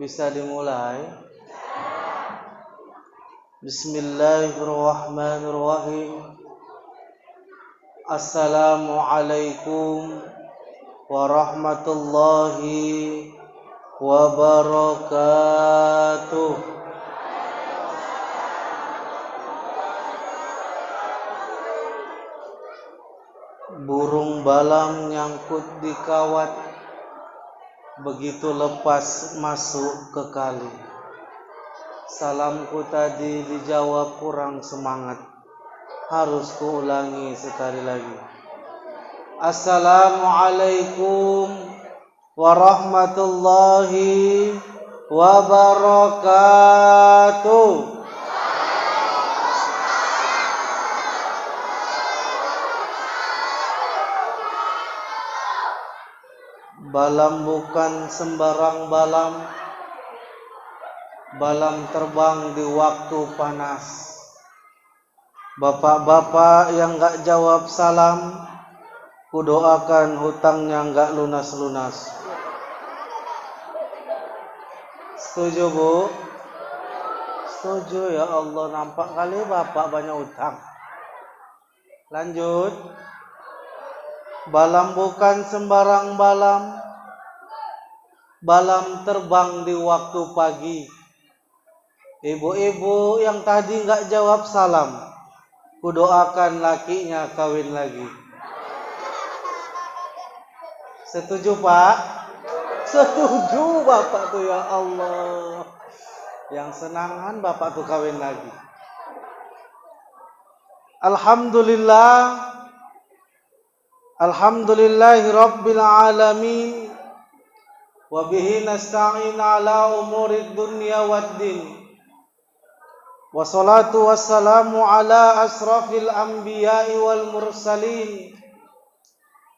Bisa dimulai. Bismillahirrahmanirrahim. Assalamualaikum warahmatullahi wabarakatuh. Burung balang nyangkut di kawat, begitu lepas masuk ke kali. Salamku tadi dijawab kurang semangat, harus kuulangi sekali lagi. Assalamualaikum warahmatullahi wabarakatuh. Balam bukan sembarang balam, balam terbang di waktu panas. Bapak-bapak yang gak jawab salam, kudoakan hutangnya gak lunas-lunas. Setuju Bu? Setuju ya Allah, nampak kali bapak banyak utang. Lanjut. Balam bukan sembarang balam, balam terbang di waktu pagi. Ibu-ibu yang tadi gak jawab salam, kudoakan lakinya kawin lagi. Setuju Pak? Setuju bapak tuh, ya Allah. Yang senangan bapak tuh kawin lagi. Alhamdulillah. Alhamdulillahi Rabbil Alamin. Wabihi nasta'in ala umurid dunya waddin. Wassalatu wassalamu ala asrafil anbiya'i wal mursalin,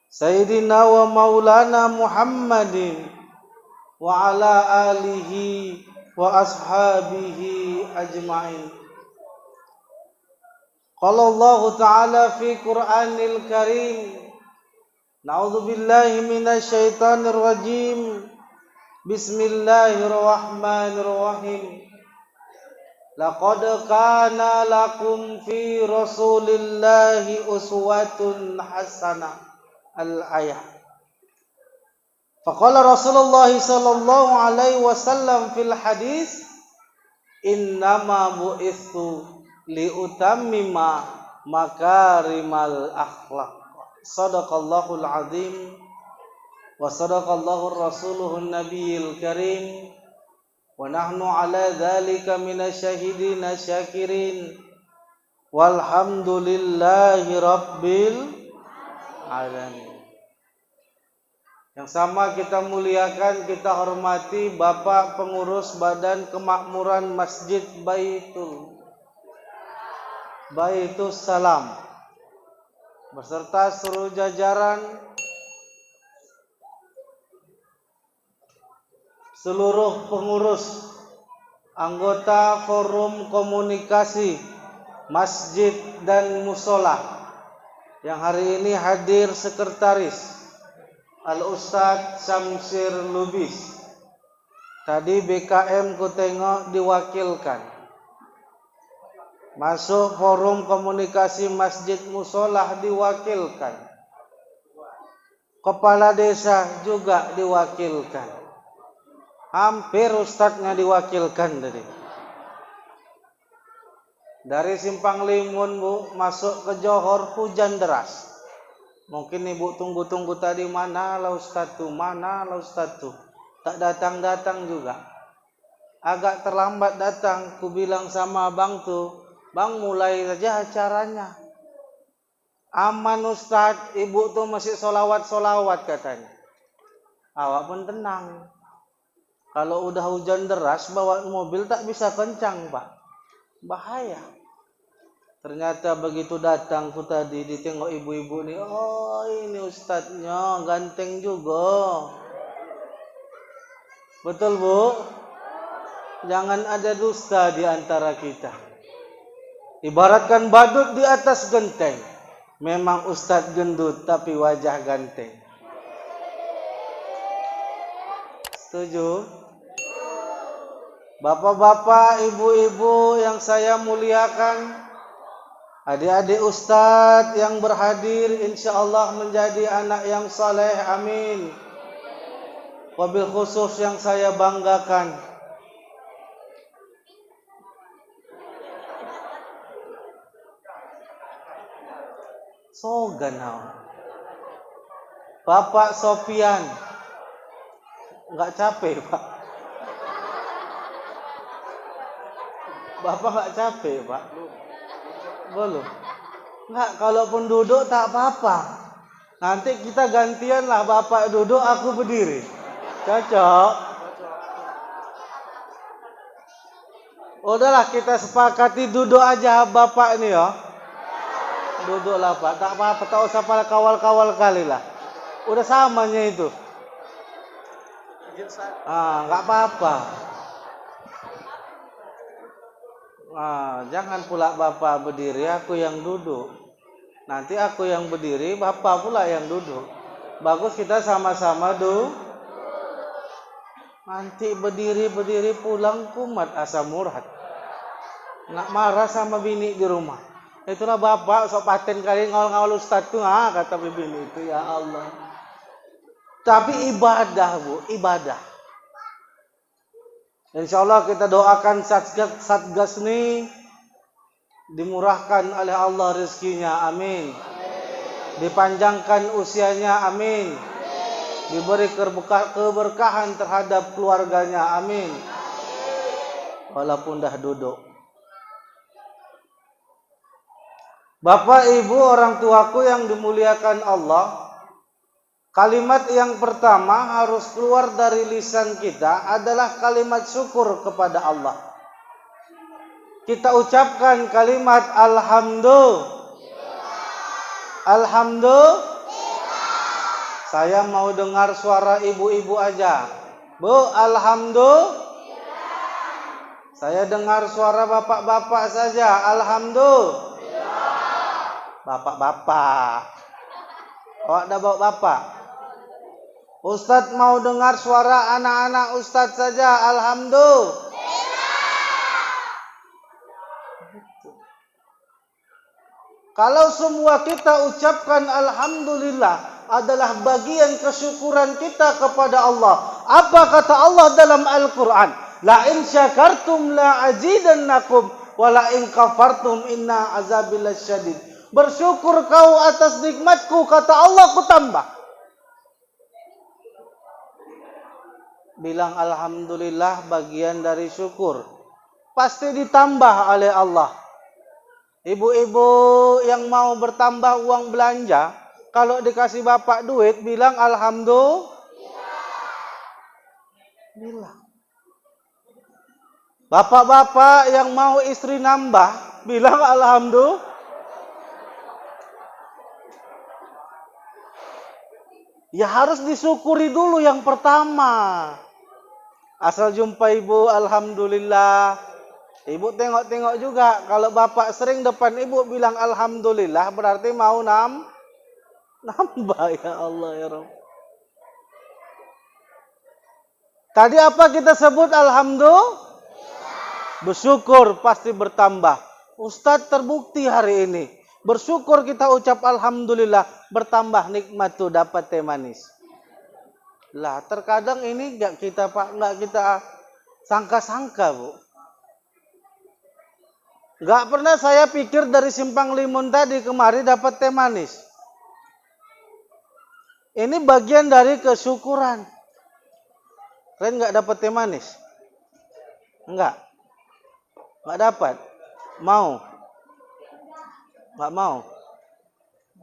Sayyidina wa maulana Muhammadin wa ala alihi wa ashabihi ajma'in. Qala Allah Ta'ala fi Qur'anil Karim, Na'udzu billahi minasy syaithanir rajim. Bismillahirrahmanirrahim. Laqad kana lakum fi Rasulillahi uswatun hasanah. Al-ayah. Faqala Rasulullah sallallahu alaihi wasallam fil hadis, innama bu'itsu liutammima makarimal akhlaq. Sadaqallahul azim wa sadaqallahur rasuluhun nabiyil karim wa nahnu ala dzalika minasyahidin syakirin walhamdulillahi rabbil alamin. Yang sama kita muliakan, kita hormati Bapak Pengurus Badan Kemakmuran Masjid Baitus Salam beserta seluruh jajaran, seluruh pengurus, anggota Forum Komunikasi Masjid dan Musola yang hari ini hadir sekretaris Al-Ustadz Syamsir Lubis. Tadi BKM ku tengok diwakilkan. Masuk Forum Komunikasi Masjid Musolah diwakilkan. Kepala desa juga diwakilkan. Hampir ustadznya diwakilkan tadi. Dari Simpang Limun Bu, masuk ke Johor hujan deras. Mungkin Ibu tunggu-tunggu tadi, mana lah ustadz tuh, mana lah ustadz tuh. Tak datang-datang juga. Agak terlambat datang, ku bilang sama abang tuh, Bang, mulai saja acaranya. Aman Ustadz, Ibu tuh masih solawat-solawat katanya. Awak pun tenang. Kalau udah hujan deras, bawa mobil tak bisa kencang Pak. Bahaya. Ternyata begitu datang ku tadi, ditengok ibu-ibu nih, oh ini Ustadznya, ganteng juga. Betul Bu? Jangan ada dusta di antara kita. Ibaratkan badut di atas genteng. Memang ustadz gendut tapi wajah ganteng. Setuju? Bapak-bapak, ibu-ibu yang saya muliakan, adik-adik ustadz yang berhadir, insyaallah menjadi anak yang saleh, amin. Wabil khusus yang saya banggakan, Sogan Bapak Sofian, nggak capek Pak? Bapak nggak capek Pak? Belum. Nggak, kalaupun duduk tak apa-apa. Nanti kita gantian lah, Bapak duduk, aku berdiri. Cocok? Udahlah, kita sepakati duduk aja Bapak ini ya. Duduklah Pak, tak apa-apa, tak usah pada kawal-kawal kali lah. Udah samanya itu. Nggak apa-apa. Jangan pula Bapak berdiri, aku yang duduk. Nanti aku yang berdiri, Bapak pula yang duduk. Bagus kita sama-sama Nanti berdiri pulang kumat asam urat. Nak marah sama bini di rumah. Itulah Bapak sok paten kali ngawal-ngawal ustaz tuh, kata bini itu, ya Allah. Tapi ibadah Bu, ibadah. Insyaallah kita doakan Satgas ini dimurahkan oleh Allah rezekinya, amin. Dipanjangkan usianya, amin. Diberi keberkahan terhadap keluarganya, amin. Walaupun dah duduk. Bapak, Ibu, orang tuaku yang dimuliakan Allah, kalimat yang pertama harus keluar dari lisan kita adalah kalimat syukur kepada Allah. Kita ucapkan kalimat Alhamdulillah. Saya mau dengar suara ibu-ibu aja. Bu, Alhamdulillah. Saya dengar suara bapak-bapak saja. Alhamdulillah. Bapak-bapak. Kok ada bawa bapak? Ustadz mau dengar suara anak-anak Ustadz saja. Alhamdulillah. Kalau semua kita ucapkan Alhamdulillah adalah bagian kesyukuran kita kepada Allah. Apa kata Allah dalam Al-Quran? La in syakartum la azidannakum wa la in kafartum inna azabi lasyadid. Bersyukur kau atas nikmatku, kata Allah, ku tambah. Bilang Alhamdulillah bagian dari syukur. Pasti ditambah oleh Allah. Ibu-ibu yang mau bertambah uang belanja, kalau dikasih bapak duit, bilang Alhamdulillah. Bapak-bapak yang mau istri nambah, bilang Alhamdulillah. Ya harus disyukuri dulu yang pertama. Asal jumpa ibu, Alhamdulillah. Ibu tengok-tengok juga. Kalau bapak sering depan ibu bilang Alhamdulillah, berarti mau nambah, ya Allah ya Rabb. Tadi apa kita sebut Alhamdulillah? Bersyukur pasti bertambah. Ustadz terbukti hari ini. Bersyukur kita ucap Alhamdulillah, bertambah nikmat tuh, dapat teh manis. Lah terkadang ini nggak kita sangka-sangka Bu. Nggak pernah saya pikir dari Simpang Limun tadi kemari dapat teh manis. Ini bagian dari kesyukuran. Kalian nggak dapat teh manis? Nggak dapat. Mau? Nggak mau.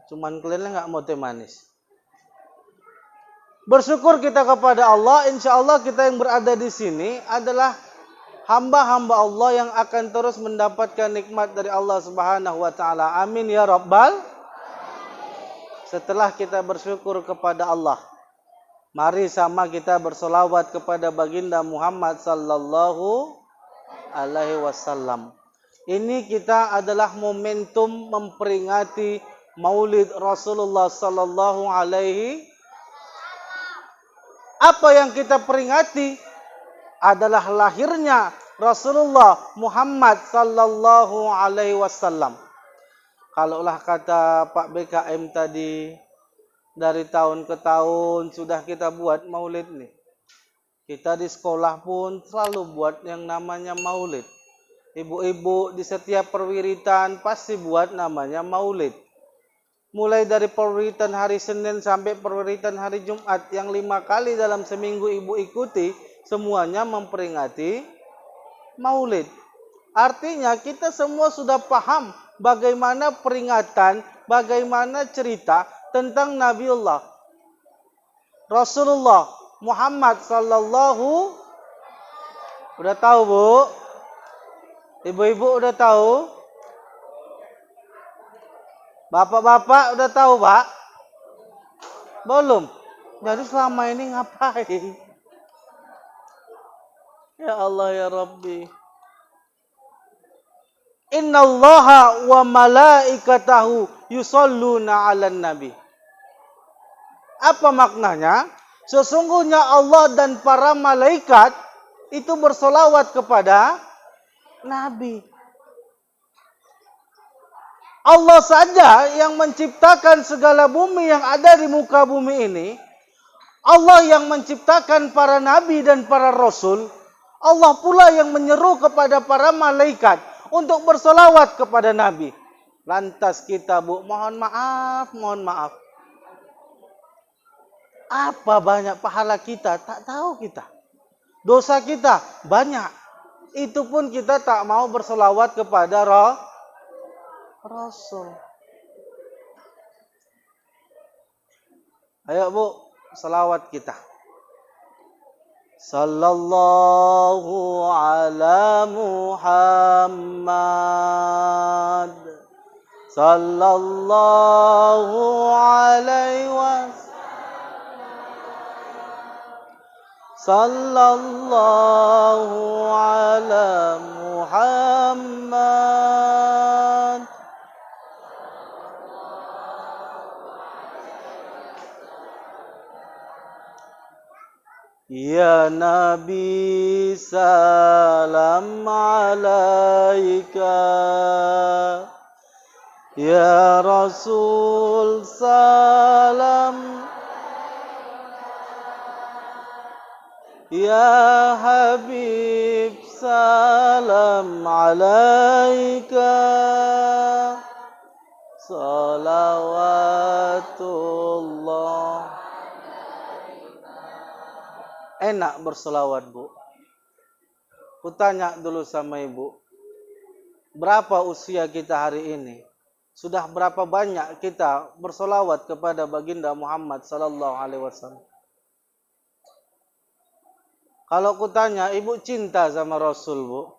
Cuman kalian nggak mau teh manis. Bersyukur kita kepada Allah. Insya Allah kita yang berada di sini adalah hamba-hamba Allah yang akan terus mendapatkan nikmat dari Allah Subhanahu wa taala. Amin ya rabbal. Setelah kita bersyukur kepada Allah, mari sama kita bersolawat kepada baginda Muhammad sallallahu alaihi wasallam. Ini kita adalah momentum memperingati Maulid Rasulullah sallallahu alaihi. Apa yang kita peringati adalah lahirnya Rasulullah Muhammad sallallahu alaihi wasallam. Kalaulah kata Pak BKM tadi, dari tahun ke tahun sudah kita buat maulid nih. Kita di sekolah pun selalu buat yang namanya maulid. Ibu-ibu di setiap perwiritan pasti buat namanya maulid. Mulai dari perwiritan hari Senin sampai perwiritan hari Jumat yang 5 kali dalam seminggu ibu ikuti, semuanya memperingati maulid. Artinya kita semua sudah paham bagaimana peringatan, bagaimana cerita tentang Nabiullah Rasulullah Muhammad sallallahu. Udah tahu, Bu? Ibu-ibu udah tahu? Bapak-bapak udah tahu, Pak? Belum. Jadi selama ini ngapain? Ya Allah ya Rabbi. Innallaha wa malaikatahu yusalluna 'alan nabi. Apa maknanya? Sesungguhnya Allah dan para malaikat itu bersolawat kepada Nabi. Allah saja yang menciptakan segala bumi yang ada di muka bumi ini. Allah yang menciptakan para nabi dan para rasul. Allah pula yang menyeru kepada para malaikat untuk bersolawat kepada Nabi. Lantas kita, Bu, mohon maaf. Apa banyak pahala kita? Tak tahu kita. Dosa kita banyak. Itu pun kita tak mau bersolawat kepada Rasul. Ayo, Bu, selawat kita. Sallallahu ala Muhammad. Sallallahu alaihi wasallam. Sallallahu ala Muhammad. Ya Nabi salam alaika. Ya Rasul salam. Ya Habib salam alaika. Salawatullah. Enak berselawat, Bu. Kutanya dulu sama Ibu, berapa usia kita hari ini? Sudah berapa banyak kita berselawat kepada baginda Muhammad sallallahu alaihi wasallam? Kalau kutanya, Ibu cinta sama Rasul, Bu?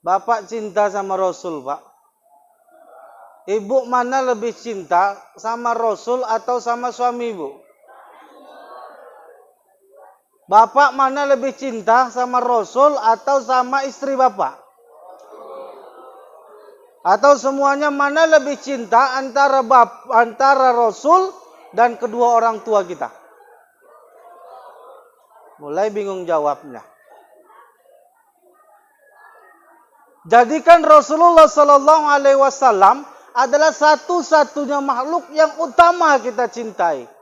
Bapak cinta sama Rasul, Pak? Ibu mana lebih cinta, sama Rasul atau sama suami Ibu? Bapak mana lebih cinta, sama Rasul atau sama istri Bapak? Atau semuanya mana lebih cinta antara Rasul dan kedua orang tua kita? Mulai bingung jawabnya. Jadikan Rasulullah sallallahu alaihi wasallam adalah satu-satunya makhluk yang utama kita cintai.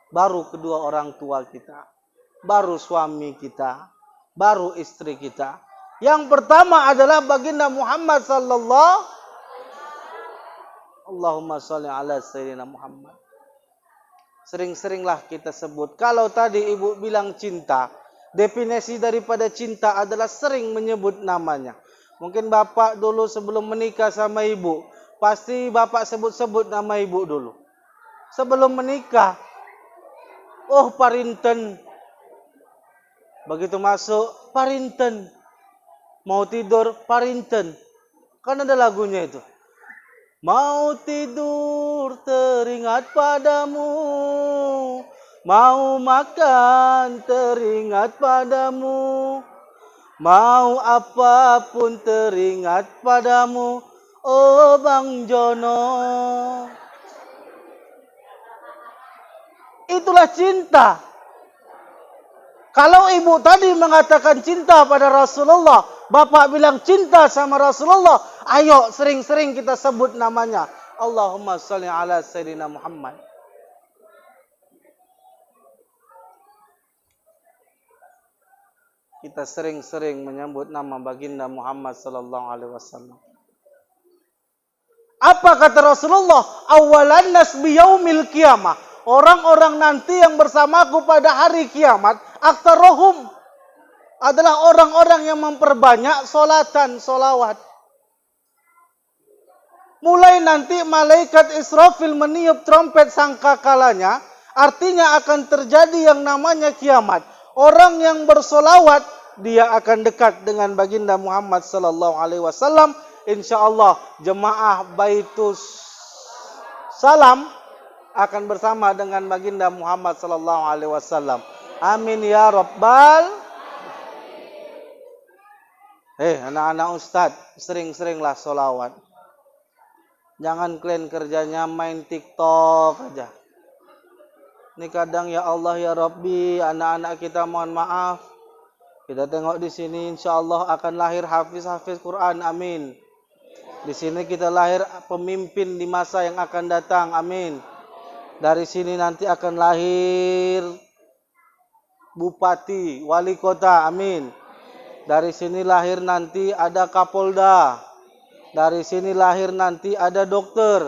Baru kedua orang tua kita, baru suami kita, baru istri kita. Yang pertama adalah baginda Muhammad sallallahu. Allahumma sholli ala sayyidina Muhammad. Sering-seringlah kita sebut. Kalau tadi Ibu bilang cinta, definisi daripada cinta adalah sering menyebut namanya. Mungkin Bapak dulu sebelum menikah sama Ibu, pasti Bapak sebut-sebut nama Ibu dulu. Sebelum menikah, oh Parinten. Begitu masuk, Parinten. Mau tidur, Parinten. Kan ada lagunya itu. Mau tidur teringat padamu. Mau makan teringat padamu. Mau apapun teringat padamu. Oh Bang Jono. Itulah cinta. Kalau ibu tadi mengatakan cinta pada Rasulullah, bapak bilang cinta sama Rasulullah, ayo sering-sering kita sebut namanya. Allahumma sholli ala Sayyidina Muhammad. Kita sering-sering menyebut nama baginda Muhammad sallallahu alaihi wasallam. Apa kata Rasulullah? Awalan nas biyaumil qiyamah. Orang-orang nanti yang bersamaku pada hari kiamat, aktarohum adalah orang-orang yang memperbanyak solatan, solawat. Mulai nanti malaikat Israfil meniup trompet sangkakalanya, artinya akan terjadi yang namanya kiamat. Orang yang bersolawat, dia akan dekat dengan baginda Muhammad sallallahu alaihi wasallam. InsyaAllah jemaah Baitus Salam akan bersama dengan baginda Muhammad sallallahu alaihi wasallam. Amin ya rabbal. Anak-anak ustaz, sering-seringlah solawat. Jangan kalian kerjanya main TikTok aja. Ini kadang ya Allah ya Rabbi, anak-anak kita mohon maaf. Kita tengok di sini insyaallah akan lahir hafiz-hafiz Quran. Amin. Di sini kita lahir pemimpin di masa yang akan datang. Amin. Dari sini nanti akan lahir bupati, wali kota. Amin. Dari sini lahir nanti ada kapolda. Dari sini lahir nanti ada dokter.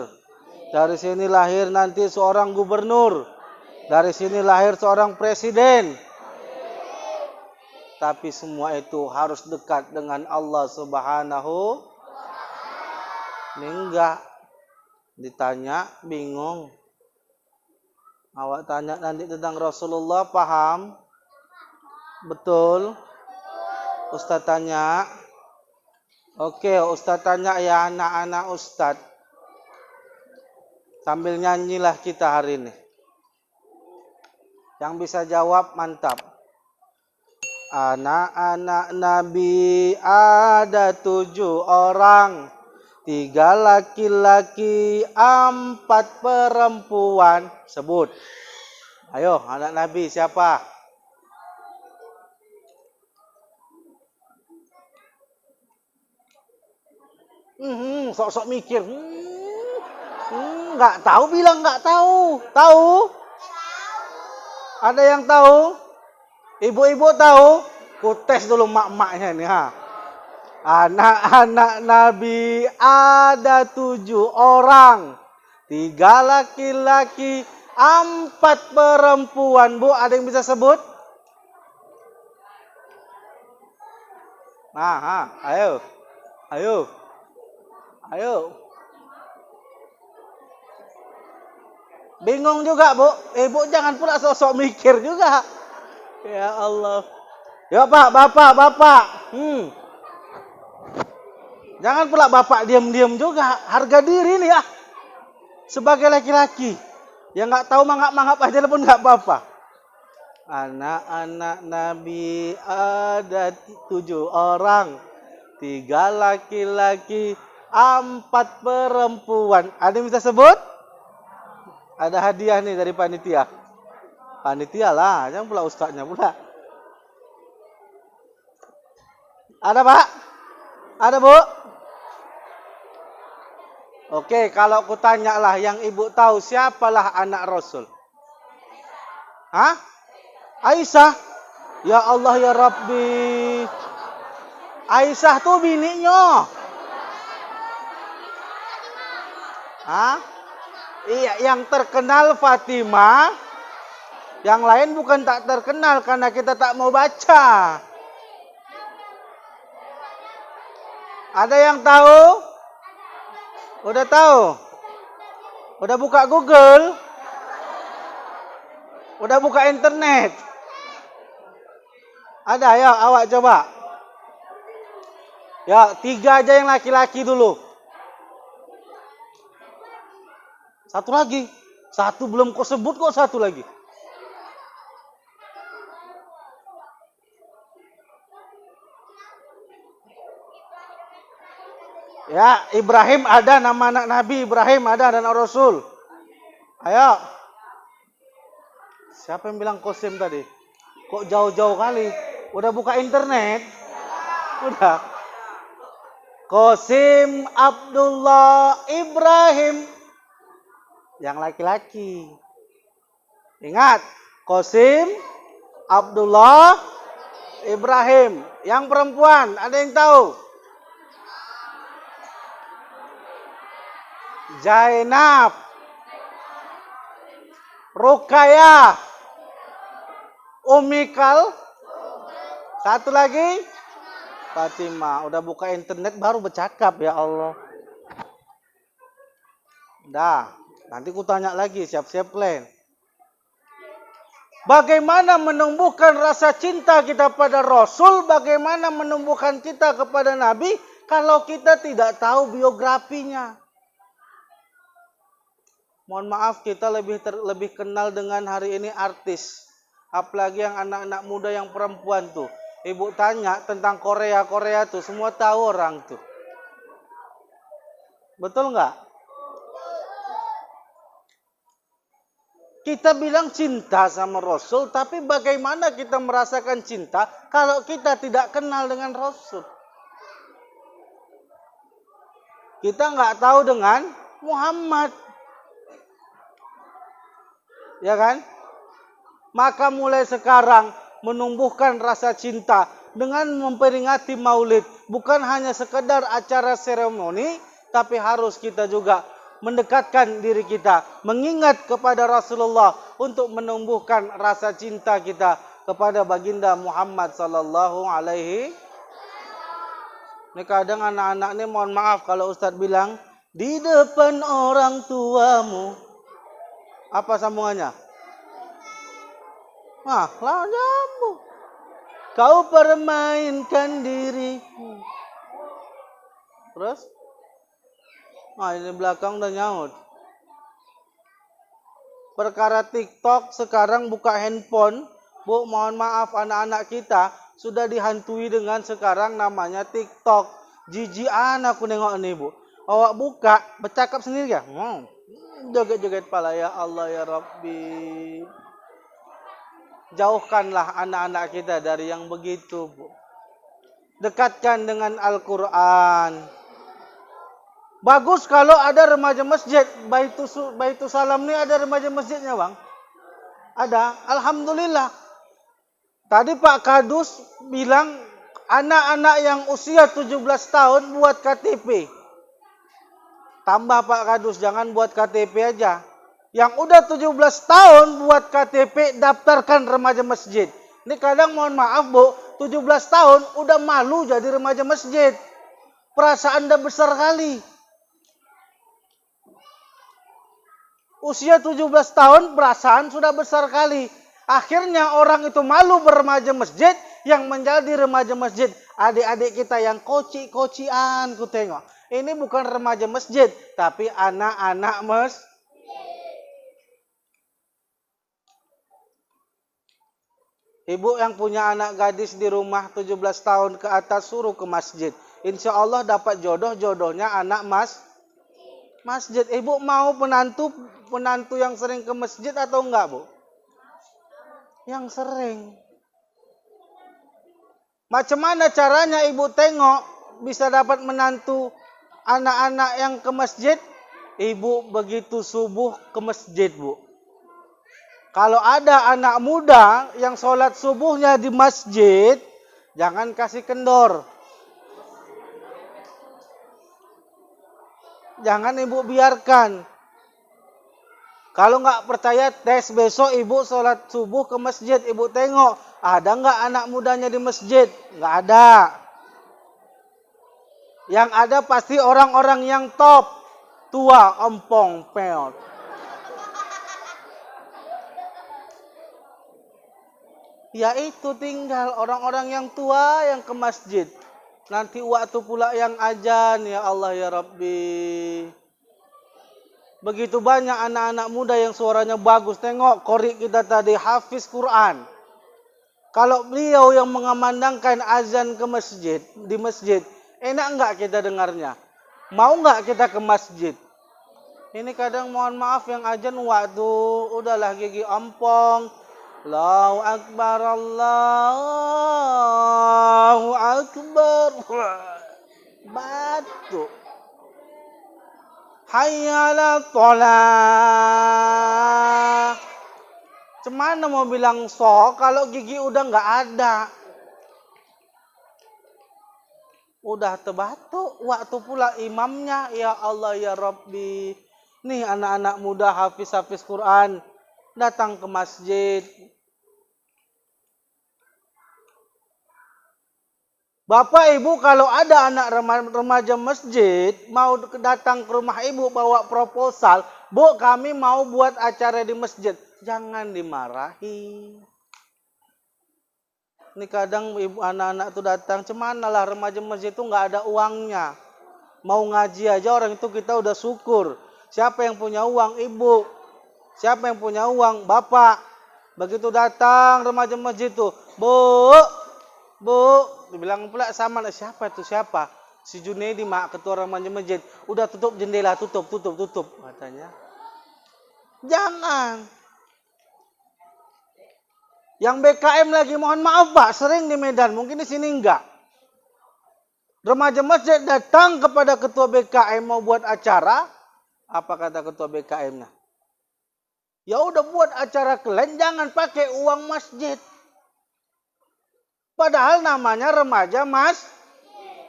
Dari sini lahir nanti seorang gubernur. Dari sini lahir seorang presiden. Tapi semua itu harus dekat dengan Allah Subhanahu. Ini enggak. Ditanya bingung. Awak tanya nanti tentang Rasulullah, paham? Betul? Ustaz tanya. Oke, Ustaz tanya ya anak-anak Ustaz. Sambil nyanyilah kita hari ini. Yang bisa jawab mantap. Anak-anak Nabi ada 7 orang. 3 laki-laki, 4 perempuan. Sebut. Ayo, anak Nabi siapa? Sok-sok mikir. Nggak tahu, bilang nggak tahu. Tahu? Ada yang tahu? Ibu-ibu tahu? Ku tes dulu mak-maknya nih ha. Anak-anak Nabi ada 7 orang. 3 laki-laki, 4 perempuan. Bu, ada yang bisa sebut? Ayo. Ayo. Ayo. Bingung juga, Bu. Bu jangan pula sosok mikir juga. Ya Allah. Ya Pak, Bapak. Jangan pula Bapak diam-diam juga. Harga diri nih ya. Sebagai laki-laki. Yang nggak tahu mangap-mangap aja pun nggak apa-apa. Anak-anak Nabi ada 7 orang. 3 laki-laki, 4 perempuan. Ada yang bisa sebut? Ada hadiah nih dari panitia. Panitia lah, jangan pula ustaznya pula. Ada Pak? Ada Bu? Oke, kalau aku tanya lah yang ibu tahu siapalah anak Rasul? Hah? Aisyah? Ya Allah ya Rabbi. Aisyah tuh bininya. Hah? Iya, yang terkenal Fatimah. Yang lain bukan tak terkenal karena kita tak mau baca. Ada yang tahu? Udah tahu? Udah buka Google? Udah buka internet? Ada ya, awak coba. Ya, 3 aja yang laki-laki dulu. Satu lagi. Satu belum kau sebut kok, satu lagi. Ya, Ibrahim ada, nama anak Nabi Ibrahim ada, dan Rasul. Ayo. Siapa yang bilang Qasim tadi? Kok jauh-jauh kali? Udah buka internet? Udah. Qasim Abdullah Ibrahim. Yang laki-laki. Ingat, Qasim Abdullah Ibrahim. Yang perempuan, ada yang tahu? Zainab, Rukayah, Umikal, satu lagi Fatimah. Udah buka internet baru bercakap, ya Allah. Dah, nanti ku tanya lagi, siap-siap plan. Bagaimana menumbuhkan rasa cinta kita pada Rasul, bagaimana menumbuhkan cinta kepada Nabi kalau kita tidak tahu biografinya. Mohon maaf, kita lebih kenal dengan hari ini artis. Apalagi yang anak-anak muda yang perempuan tuh. Ibu tanya tentang Korea tuh, semua tahu orang tuh. Betul nggak? Kita bilang cinta sama Rasul, tapi bagaimana kita merasakan cinta kalau kita tidak kenal dengan Rasul? Kita nggak tahu dengan Muhammad. Ya kan? Maka mulai sekarang menumbuhkan rasa cinta dengan memperingati Maulid. Bukan hanya sekedar acara seremoni, tapi harus kita juga mendekatkan diri kita, mengingat kepada Rasulullah untuk menumbuhkan rasa cinta kita kepada baginda Muhammad sallallahu alaihi. Ini kadang anak-anak ini mohon maaf kalau Ustadz bilang di depan orang tuamu. Apa sambungannya? Lah nyambung. Kau permainkan diriku. Terus? Ini belakang udah nyaut. Perkara TikTok sekarang buka handphone. Bu, mohon maaf anak-anak kita sudah dihantui dengan sekarang namanya TikTok. Jijian aku nengok ini, Bu. Awak buka, bercakap sendiri ya? Joget-joget pala, ya Allah ya Rabbi. Jauhkanlah anak-anak kita dari yang begitu, Bu. Dekatkan dengan Al-Quran. Bagus kalau ada remaja masjid. Baitus Salam ini ada remaja masjidnya, Bang. Ada, Alhamdulillah. Tadi Pak Kadus bilang anak-anak yang usia 17 tahun buat KTP. Tambah Pak Kadus, jangan buat KTP aja. Yang udah 17 tahun buat KTP, daftarkan remaja masjid. Ini kadang mohon maaf, Bu, 17 tahun udah malu jadi remaja masjid. Perasaan Anda besar kali. Usia 17 tahun, perasaan sudah besar kali. Akhirnya orang itu malu berremaja masjid, yang menjadi remaja masjid. Adik-adik kita yang koci-kocian, ku tengok. Ini bukan remaja masjid, tapi anak-anak masjid. Ibu yang punya anak gadis di rumah 17 tahun ke atas suruh ke masjid. Insya Allah dapat jodoh-jodohnya anak masjid. Ibu mau penantu yang sering ke masjid atau enggak, Bu? Yang sering. Macam mana caranya ibu tengok bisa dapat menantu anak-anak yang ke masjid? Ibu begitu subuh ke masjid, Bu. Kalau ada anak muda yang sholat subuhnya di masjid, jangan kasih kendor. Jangan ibu biarkan. Kalau nggak percaya, tes besok ibu sholat subuh ke masjid. Ibu tengok, ada nggak anak mudanya di masjid? Nggak ada. Yang ada pasti orang-orang yang top. Tua, ompong, peot. Ya itu tinggal orang-orang yang tua yang ke masjid. Nanti waktu pula yang azan, ya Allah ya Rabbi. Begitu banyak anak-anak muda yang suaranya bagus. Tengok qori kita tadi, hafiz Quran. Kalau beliau yang mengamandangkan azan ke masjid, di masjid, enak enggak kita dengarnya? Mau enggak kita ke masjid? Ini kadang mohon maaf yang azan waktu udahlah gigi ompong. Allahu Akbar, Allahu Akbar. Batu. Hayya 'ala shalah. Cemana mau bilang so kalau gigi udah nggak ada? Udah terbatu. Waktu pula imamnya, ya Allah ya Rabbi. Nih anak-anak muda hafiz-hafiz Quran datang ke masjid. Bapak ibu kalau ada anak remaja masjid mau datang ke rumah ibu bawa proposal, bu kami mau buat acara di masjid, jangan dimarahi. Ini kadang ibu anak-anak tuh datang, cemana lah remaja masjid itu nggak ada uangnya, mau ngaji aja orang itu kita udah syukur. Siapa yang punya uang? Ibu. Siapa yang punya uang? Bapak. Begitu datang remaja masjid itu, bu, dibilang pula sama, siapa itu siapa? Si Junaidi mak, ketua remaja masjid. Udah tutup jendela, tutup katanya. Jangan. Yang BKM lagi mohon maaf Pak, sering di Medan, mungkin di sini enggak. Remaja masjid datang kepada ketua BKM mau buat acara, apa kata ketua BKM-nya? Ya udah buat acara kalian, jangan pakai uang masjid. Padahal namanya remaja mas.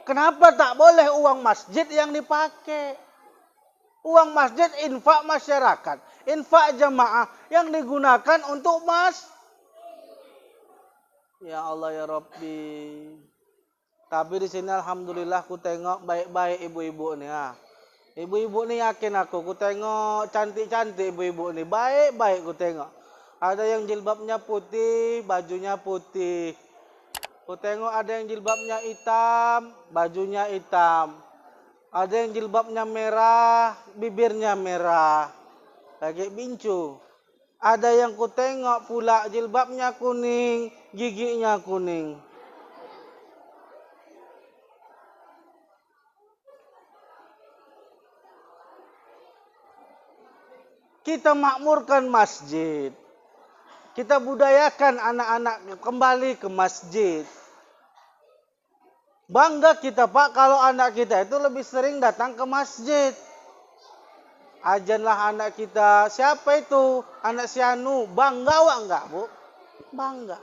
Kenapa tak boleh uang masjid yang dipakai? Uang masjid infak masyarakat, infak jamaah yang digunakan untuk Ya Allah ya Rabbi. Tapi di sini alhamdulillah ku tengok baik-baik ibu-ibu nih. Ibu-ibu nih yakin aku tengok cantik-cantik ibu-ibu nih, baik-baik ku tengok. Ada yang jilbabnya putih, bajunya putih. Ku tengok ada yang jilbabnya hitam, bajunya hitam. Ada yang jilbabnya merah, bibirnya merah. Kayak bincu. Ada yang ku tengok pula jilbabnya kuning, giginya kuning. Kita makmurkan masjid. Kita budayakan anak-anak kembali ke masjid. Bangga kita Pak kalau anak kita itu lebih sering datang ke masjid. Ajanlah anak kita. Siapa itu? Anak si Anu. Bangga wak enggak Bu? Bangga.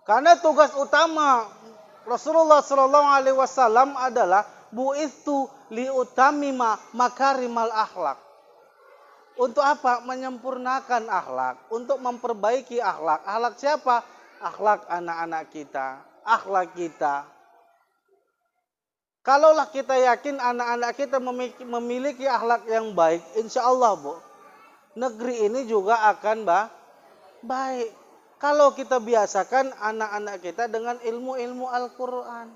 Karena tugas utama Rasulullah SAW adalah bu'ithu liutamima makarimal akhlak. Untuk apa? Menyempurnakan akhlak, untuk memperbaiki akhlak. Akhlak siapa? Akhlak anak-anak kita, akhlak kita. Kalaulah kita yakin anak-anak kita memiliki akhlak yang baik, insya Allah Bu, negeri ini juga akan baik. Kalau kita biasakan anak-anak kita dengan ilmu-ilmu Al-Quran.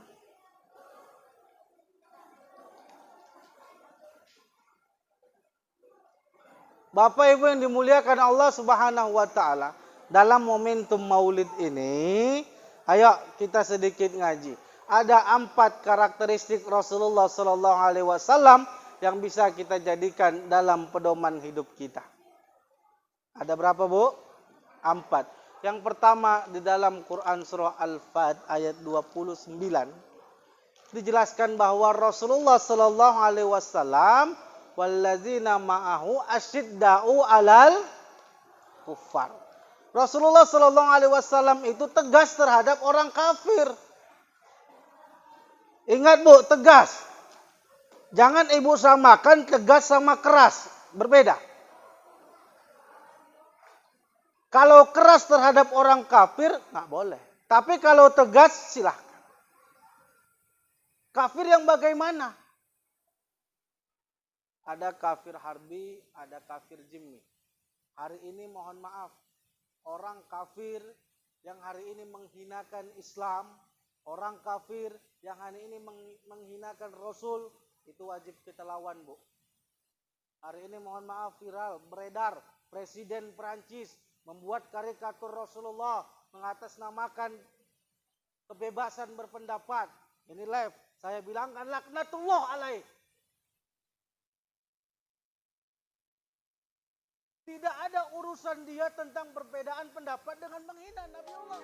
Bapak Ibu yang dimuliakan Allah Subhanahu wa Ta'ala, dalam momentum Maulid ini, ayo kita sedikit ngaji. Ada 4 karakteristik Rasulullah Sallallahu Alaihi Wasallam yang bisa kita jadikan dalam pedoman hidup kita. Ada berapa Bu? 4. Yang pertama di dalam Quran surah Al-Fat ayat 29 dijelaskan bahwa Rasulullah Sallallahu Alaihi Wasallam wallazina ma'ahu asyidda'u 'alal kuffar. Rasulullah Sallallahu Alaihi Wasallam itu tegas terhadap orang kafir. Ingat Bu, tegas. Jangan ibu samakan tegas sama keras, berbeda. Kalau keras terhadap orang kafir, nggak boleh. Tapi kalau tegas, silahkan. Kafir yang bagaimana? Ada kafir harbi, ada kafir jimmi. Hari ini mohon maaf, orang kafir yang hari ini menghinakan Islam, orang kafir yang hari ini menghinakan Rasul, itu wajib kita lawan Bu. Hari ini mohon maaf viral, beredar, Presiden Perancis membuat karikatur Rasulullah mengatasnamakan kebebasan berpendapat. Ini live, saya bilangkan laknatullah alaih. Tidak ada urusan dia tentang perbedaan pendapat dengan menghina Nabi Allah.